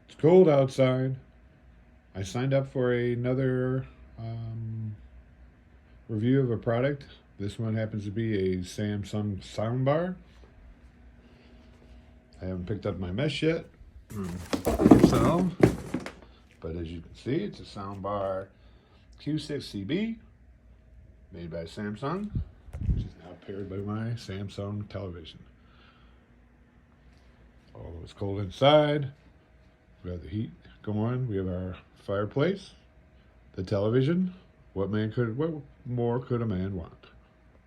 It's cold outside. I signed up for another review of a product. This one happens to be a Samsung Soundbar. I haven't picked up my mesh yet. So, but as you can see, it's a Soundbar Q6CB made by Samsung, which is now paired by my Samsung television. Although it's cold inside, we have the heat going. We have our fireplace, the television. What more could a man want?